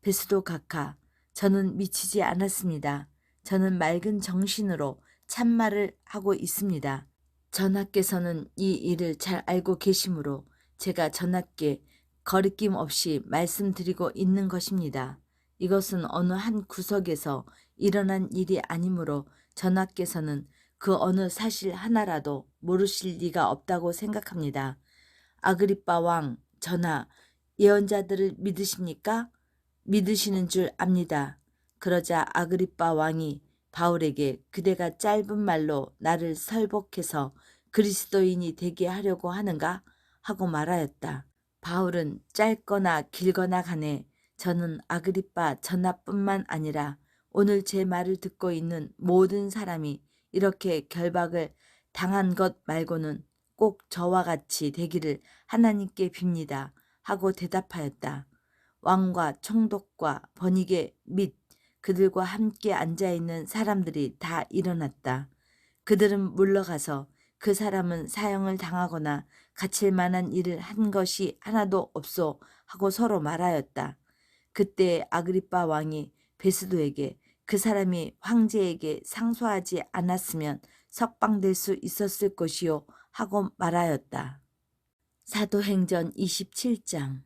베스도 각하, 저는 미치지 않았습니다. 저는 맑은 정신으로 참말을 하고 있습니다. 전하께서는 이 일을 잘 알고 계시므로 제가 전하께 거리낌 없이 말씀드리고 있는 것입니다. 이것은 어느 한 구석에서 일어난 일이 아니므로 전하께서는 그 어느 사실 하나라도 모르실 리가 없다고 생각합니다. 아그리빠 왕, 전하, 예언자들을 믿으십니까? 믿으시는 줄 압니다. 그러자 아그리빠 왕이 바울에게 그대가 짧은 말로 나를 설복해서 그리스도인이 되게 하려고 하는가? 하고 말하였다. 바울은 짧거나 길거나 간에 저는 아그리빠 전하뿐만 아니라 오늘 제 말을 듣고 있는 모든 사람이 이렇게 결박을 당한 것 말고는 꼭 저와 같이 되기를 하나님께 빕니다. 하고 대답하였다. 왕과 총독과 번이게 및 그들과 함께 앉아있는 사람들이 다 일어났다. 그들은 물러가서 그 사람은 사형을 당하거나 갇힐 만한 일을 한 것이 하나도 없소 하고 서로 말하였다. 그때 아그리빠 왕이 베스도에게 그 사람이 황제에게 상소하지 않았으면 석방될 수 있었을 것이요 하고 말하였다. 사도행전 27장.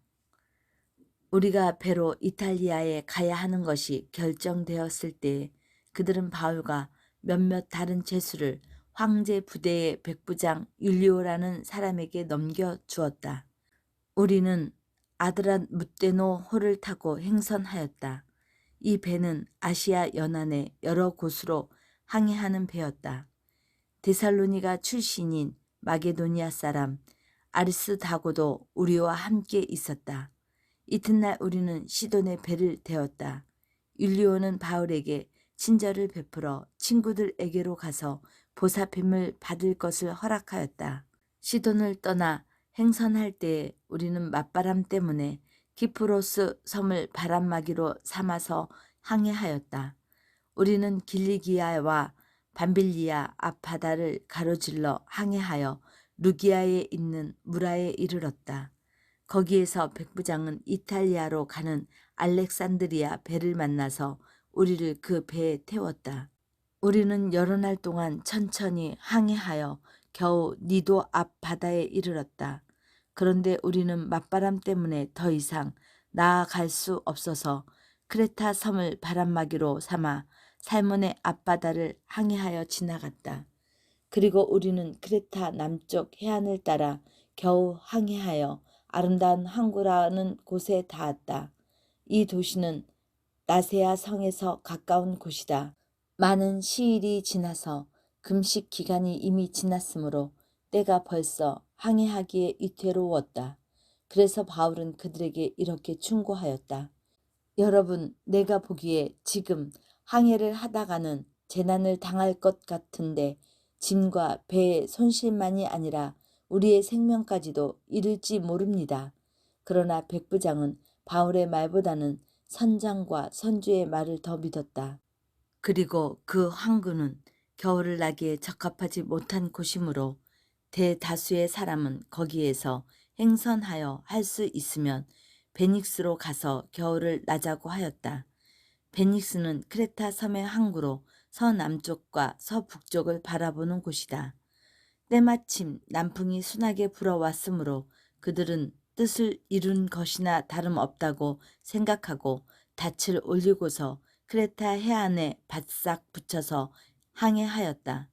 우리가 배로 이탈리아에 가야 하는 것이 결정되었을 때 그들은 바울과 몇몇 다른 죄수를 황제 부대의 백부장 율리오라는 사람에게 넘겨주었다. 우리는 아드라무테노 호를 타고 행선하였다. 이 배는 아시아 연안의 여러 곳으로 항해하는 배였다. 데살로니가 출신인 마게도니아 사람 아리스다고도 우리와 함께 있었다. 이튿날 우리는 시돈의 배를 태웠다. 율리오는 바울에게 친절을 베풀어 친구들에게로 가서 보살핌을 받을 것을 허락하였다. 시돈을 떠나 행선할 때에 우리는 맞바람 때문에 키프로스 섬을 바람막이로 삼아서 항해하였다. 우리는 길리기아와 밤빌리아 앞바다를 가로질러 항해하여 루기아에 있는 무라에 이르렀다. 거기에서 백부장은 이탈리아로 가는 알렉산드리아 배를 만나서 우리를 그 배에 태웠다. 우리는 여러 날 동안 천천히 항해하여 겨우 니도 앞 바다에 이르렀다. 그런데 우리는 맞바람 때문에 더 이상 나아갈 수 없어서 크레타 섬을 바람막이로 삼아 살몬의 앞바다를 항해하여 지나갔다. 그리고 우리는 크레타 남쪽 해안을 따라 겨우 항해하여 아름다운 항구라는 곳에 닿았다. 이 도시는 나세아 성에서 가까운 곳이다. 많은 시일이 지나서 금식 기간이 이미 지났으므로 때가 벌써 항해하기에 위태로웠다. 그래서 바울은 그들에게 이렇게 충고하였다. 여러분, 내가 보기에 지금 항해를 하다가는 재난을 당할 것 같은데 짐과 배의 손실만이 아니라 우리의 생명까지도 이를지 모릅니다. 그러나 백부장은 바울의 말보다는 선장과 선주의 말을 더 믿었다. 그리고 그 항구는 겨울을 나기에 적합하지 못한 곳이므로 대다수의 사람은 거기에서 행선하여 할 수 있으면 베닉스로 가서 겨울을 나자고 하였다. 베닉스는 크레타 섬의 항구로 서남쪽과 서북쪽을 바라보는 곳이다. 때마침 남풍이 순하게 불어왔으므로 그들은 뜻을 이룬 것이나 다름없다고 생각하고 닻을 올리고서 크레타 해안에 바싹 붙여서 항해하였다.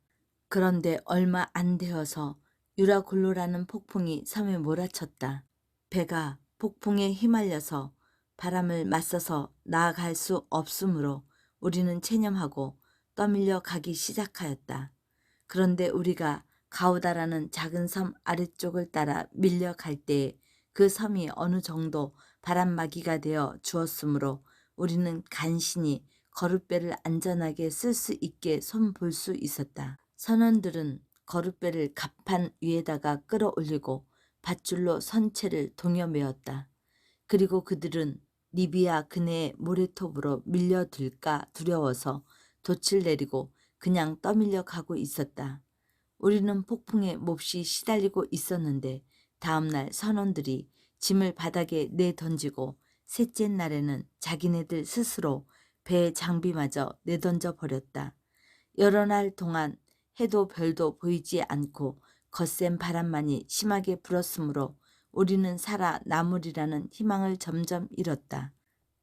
그런데 얼마 안 되어서 유라굴로라는 폭풍이 섬에 몰아쳤다. 배가 폭풍에 휘말려서 바람을 맞서서 나아갈 수 없으므로 우리는 체념하고 떠밀려 가기 시작하였다. 그런데 우리가 가우다라는 작은 섬 아래쪽을 따라 밀려갈 때에 그 섬이 어느 정도 바람막이가 되어 주었으므로 우리는 간신히 거룻배를 안전하게 쓸 수 있게 손볼 수 있었다. 선원들은 거룻배를 갑판 위에다가 끌어올리고 밧줄로 선체를 동여매었다. 그리고 그들은 리비아 근해의 모래톱으로 밀려들까 두려워서 돛을 내리고 그냥 떠밀려 가고 있었다. 우리는 폭풍에 몹시 시달리고 있었는데 다음날 선원들이 짐을 바닥에 내던지고 셋째 날에는 자기네들 스스로 배의 장비마저 내던져 버렸다. 여러 날 동안 해도 별도 보이지 않고 거센 바람만이 심하게 불었으므로 우리는 살아남으리라는 희망을 점점 잃었다.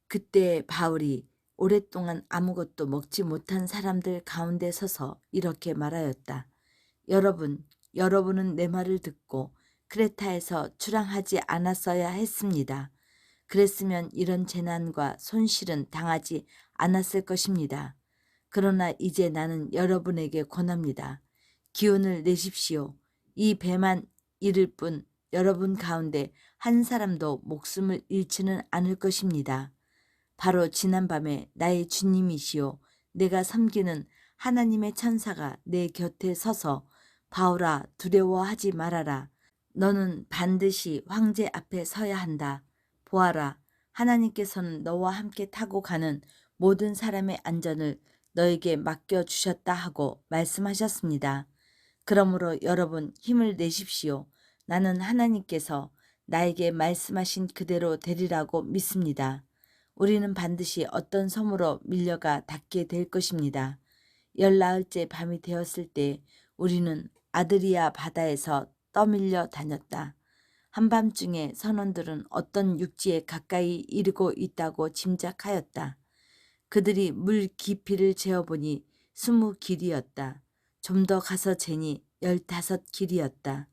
그때 바울이 오랫동안 아무것도 먹지 못한 사람들 가운데 서서 이렇게 말하였다. 여러분은 내 말을 듣고 크레타에서 출항하지 않았어야 했습니다. 그랬으면 이런 재난과 손실은 당하지 않았을 것입니다. 그러나 이제 나는 여러분에게 권합니다. 기운을 내십시오. 이 배만 잃을 뿐 여러분 가운데 한 사람도 목숨을 잃지는 않을 것입니다. 바로 지난밤에 나의 주님이시오 내가 섬기는 하나님의 천사가 내 곁에 서서 바울아 두려워하지 말아라. 너는 반드시 황제 앞에 서야 한다. 보아라 하나님께서는 너와 함께 타고 가는 모든 사람의 안전을 너에게 맡겨주셨다 하고 말씀하셨습니다. 그러므로 여러분 힘을 내십시오. 나는 하나님께서 나에게 말씀하신 그대로 되리라고 믿습니다. 우리는 반드시 어떤 섬으로 밀려가 닿게 될 것입니다. 14일째 밤이 되었을 때 우리는 아드리아 바다에서 떠밀려 다녔다. 한밤중에 선원들은 어떤 육지에 가까이 이르고 있다고 짐작하였다. 그들이 물 깊이를 재어보니 20길이었다. 좀 더 가서 재니 15길이었다.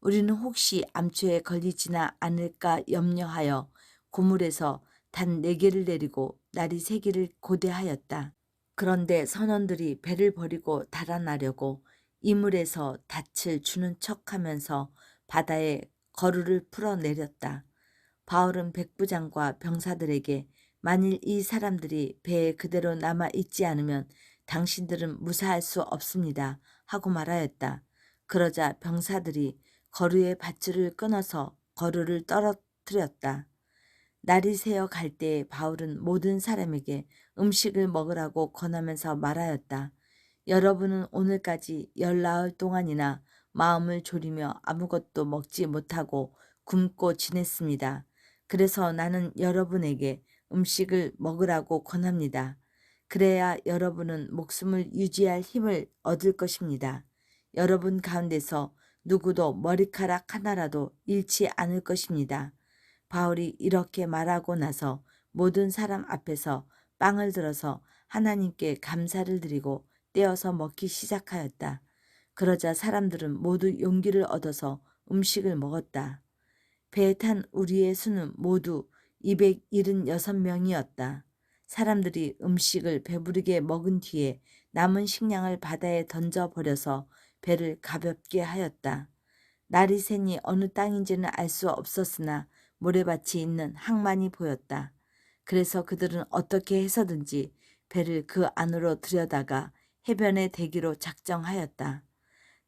우리는 혹시 암초에 걸리지나 않을까 염려하여 고물에서 단 4개를 내리고 날이 새기를 고대하였다. 그런데 선원들이 배를 버리고 달아나려고 이물에서 닻을 주는 척하면서 바다에 거루를 풀어내렸다. 바울은 백부장과 병사들에게 만일 이 사람들이 배에 그대로 남아있지 않으면 당신들은 무사할 수 없습니다 하고 말하였다. 그러자 병사들이 거루의 밧줄을 끊어서 거루를 떨어뜨렸다. 날이 새어 갈 때에 바울은 모든 사람에게 음식을 먹으라고 권하면서 말하였다. 여러분은 오늘까지 14일 동안이나 마음을 졸이며 아무것도 먹지 못하고 굶고 지냈습니다. 그래서 나는 여러분에게 음식을 먹으라고 권합니다. 그래야 여러분은 목숨을 유지할 힘을 얻을 것입니다. 여러분 가운데서 누구도 머리카락 하나라도 잃지 않을 것입니다. 바울이 이렇게 말하고 나서 모든 사람 앞에서 빵을 들어서 하나님께 감사를 드리고 떼어서 먹기 시작하였다. 그러자 사람들은 모두 용기를 얻어서 음식을 먹었다. 배에 탄 우리의 수는 모두 276명이었다. 사람들이 음식을 배부르게 먹은 뒤에 남은 식량을 바다에 던져버려서 배를 가볍게 하였다. 날이 새니 어느 땅인지는 알 수 없었으나 모래밭이 있는 항만이 보였다. 그래서 그들은 어떻게 해서든지 배를 그 안으로 들여다가 해변에 대기로 작정하였다.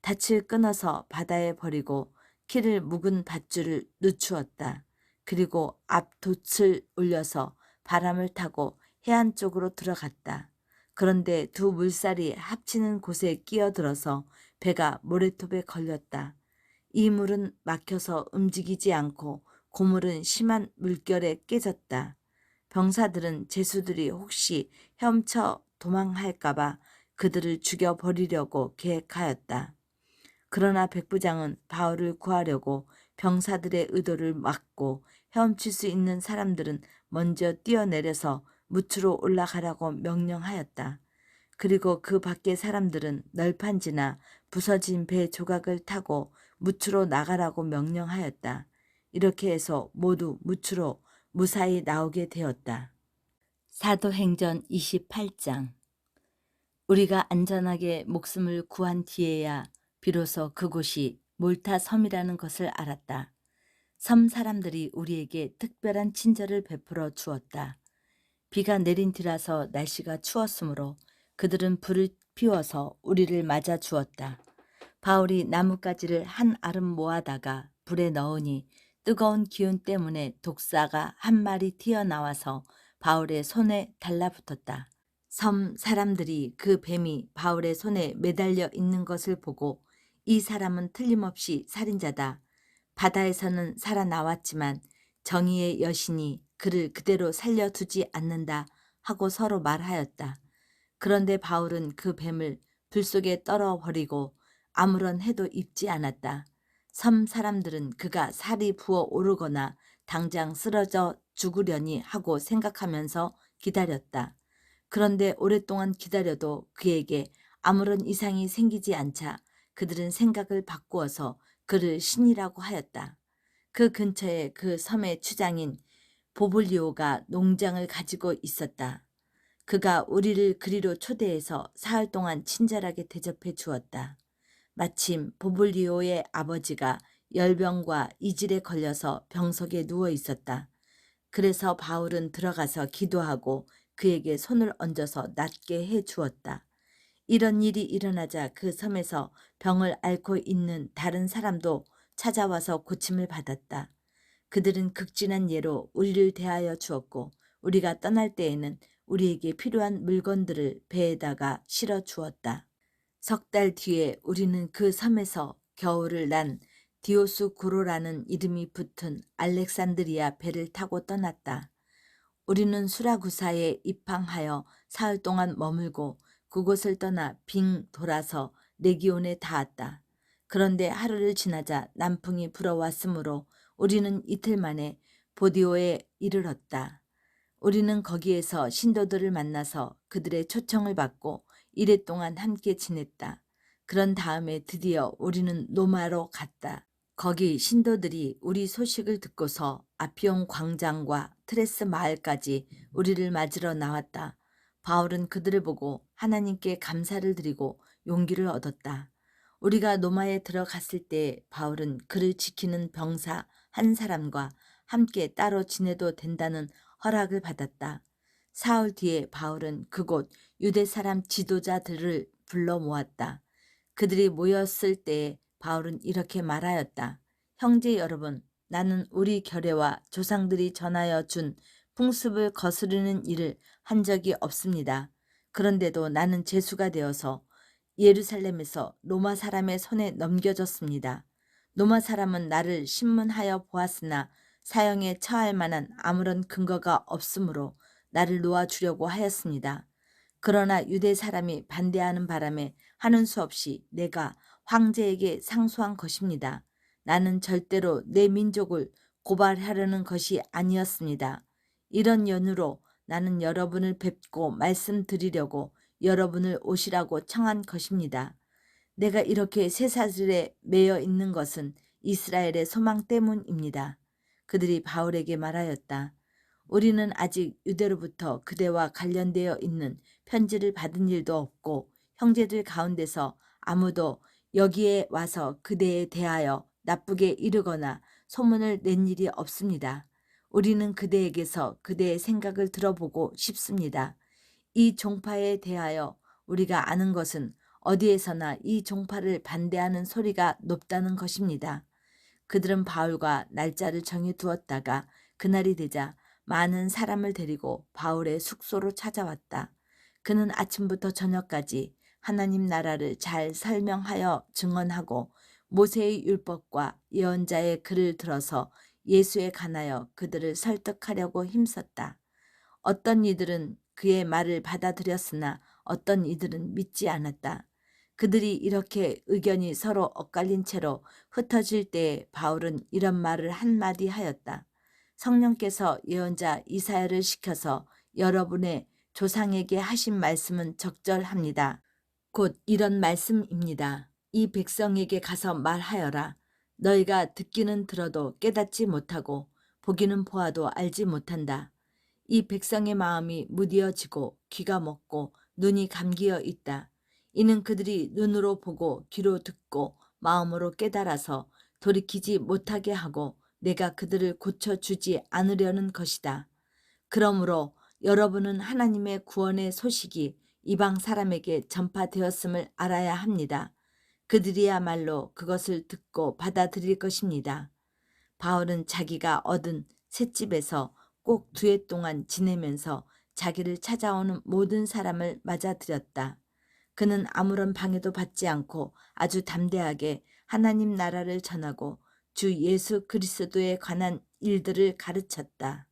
닻을 끊어서 바다에 버리고 키를 묵은 밧줄을 늦추었다. 그리고 앞 돛을 올려서 바람을 타고 해안 쪽으로 들어갔다. 그런데 두 물살이 합치는 곳에 끼어들어서 배가 모래톱에 걸렸다. 이 물은 막혀서 움직이지 않고 고물은 심한 물결에 깨졌다. 병사들은 제수들이 혹시 헤엄쳐 도망할까봐 그들을 죽여버리려고 계획하였다. 그러나 백부장은 바울을 구하려고 병사들의 의도를 막고 헤엄칠 수 있는 사람들은 먼저 뛰어내려서 무트로 올라가라고 명령하였다. 그리고 그 밖의 사람들은 널판지나 부서진 배 조각을 타고 무트로 나가라고 명령하였다. 이렇게 해서 모두 무트로 무사히 나오게 되었다. 사도행전 28장. 우리가 안전하게 목숨을 구한 뒤에야 비로소 그곳이 몰타 섬이라는 것을 알았다. 섬 사람들이 우리에게 특별한 친절을 베풀어 주었다. 비가 내린 뒤라서 날씨가 추웠으므로 그들은 불을 피워서 우리를 맞아 주었다. 바울이 나뭇가지를 한 아름 모아다가 불에 넣으니 뜨거운 기운 때문에 독사가 한 마리 튀어나와서 바울의 손에 달라붙었다. 섬 사람들이 그 뱀이 바울의 손에 매달려 있는 것을 보고 이 사람은 틀림없이 살인자다. 바다에서는 살아나왔지만 정의의 여신이 그를 그대로 살려두지 않는다 하고 서로 말하였다. 그런데 바울은 그 뱀을 불 속에 떨어버리고 아무런 해도 입지 않았다. 섬 사람들은 그가 살이 부어 오르거나 당장 쓰러져 죽으려니 하고 생각하면서 기다렸다. 그런데 오랫동안 기다려도 그에게 아무런 이상이 생기지 않자 그들은 생각을 바꾸어서 그를 신이라고 하였다. 그 근처에 그 섬의 추장인 보블리오가 농장을 가지고 있었다. 그가 우리를 그리로 초대해서 사흘 동안 친절하게 대접해 주었다. 마침 보블리오의 아버지가 열병과 이질에 걸려서 병석에 누워 있었다. 그래서 바울은 들어가서 기도하고 그에게 손을 얹어서 낫게 해 주었다. 이런 일이 일어나자 그 섬에서 병을 앓고 있는 다른 사람도 찾아와서 고침을 받았다. 그들은 극진한 예로 우리를 대하여 주었고 우리가 떠날 때에는 우리에게 필요한 물건들을 배에다가 실어 주었다. 석 달 뒤에 우리는 그 섬에서 겨울을 난 디오스구로라는 이름이 붙은 알렉산드리아 배를 타고 떠났다. 우리는 수라구사에 입항하여 사흘 동안 머물고 그곳을 떠나 빙 돌아서 레기온에 닿았다. 그런데 하루를 지나자 남풍이 불어왔으므로 우리는 이틀 만에 보디오에 이르렀다. 우리는 거기에서 신도들을 만나서 그들의 초청을 받고 이래 동안 함께 지냈다. 그런 다음에 드디어 우리는 로마로 갔다. 거기 신도들이 우리 소식을 듣고서 아피온 광장과 트레스 마을까지 우리를 맞으러 나왔다. 바울은 그들을 보고 하나님께 감사를 드리고 용기를 얻었다. 우리가 로마에 들어갔을 때 바울은 그를 지키는 병사 한 사람과 함께 따로 지내도 된다는 허락을 받았다. 사흘 뒤에 바울은 그곳 유대 사람 지도자들을 불러 모았다. 그들이 모였을 때에 바울은 이렇게 말하였다. 형제 여러분, 나는 우리 결례와 조상들이 전하여 준 풍습을 거스르는 일을 한 적이 없습니다. 그런데도 나는 죄수가 되어서 예루살렘에서 로마 사람의 손에 넘겨졌습니다. 로마 사람은 나를 신문하여 보았으나 사형에 처할 만한 아무런 근거가 없으므로 나를 놓아주려고 하였습니다. 그러나 유대 사람이 반대하는 바람에 하는 수 없이 내가 황제에게 상소한 것입니다. 나는 절대로 내 민족을 고발하려는 것이 아니었습니다. 이런 연유로 나는 여러분을 뵙고 말씀드리려고 여러분을 오시라고 청한 것입니다. 내가 이렇게 쇠사슬에 매여 있는 것은 이스라엘의 소망 때문입니다. 그들이 바울에게 말하였다. 우리는 아직 유대로부터 그대와 관련되어 있는 편지를 받은 일도 없고 형제들 가운데서 아무도 여기에 와서 그대에 대하여 나쁘게 이르거나 소문을 낸 일이 없습니다. 우리는 그대에게서 그대의 생각을 들어보고 싶습니다. 이 종파에 대하여 우리가 아는 것은 어디에서나 이 종파를 반대하는 소리가 높다는 것입니다. 그들은 바울과 날짜를 정해 두었다가 그날이 되자 많은 사람을 데리고 바울의 숙소로 찾아왔다. 그는 아침부터 저녁까지 하나님 나라를 잘 설명하여 증언하고 모세의 율법과 예언자의 글을 들어서 예수에 관하여 그들을 설득하려고 힘썼다. 어떤 이들은 그의 말을 받아들였으나 어떤 이들은 믿지 않았다. 그들이 이렇게 의견이 서로 엇갈린 채로 흩어질 때에 바울은 이런 말을 한마디 하였다. 성령께서 예언자 이사야를 시켜서 여러분의 조상에게 하신 말씀은 적절합니다. 곧 이런 말씀입니다. 이 백성에게 가서 말하여라. 너희가 듣기는 들어도 깨닫지 못하고 보기는 보아도 알지 못한다. 이 백성의 마음이 무디어지고 귀가 먹고 눈이 감기어 있다. 이는 그들이 눈으로 보고 귀로 듣고 마음으로 깨달아서 돌이키지 못하게 하고 내가 그들을 고쳐주지 않으려는 것이다. 그러므로 여러분은 하나님의 구원의 소식이 이방 사람에게 전파되었음을 알아야 합니다. 그들이야말로 그것을 듣고 받아들일 것입니다. 바울은 자기가 얻은 셋집에서 꼭 2해 동안 지내면서 자기를 찾아오는 모든 사람을 맞아들였다. 그는 아무런 방해도 받지 않고 아주 담대하게 하나님 나라를 전하고 주 예수 그리스도에 관한 일들을 가르쳤다.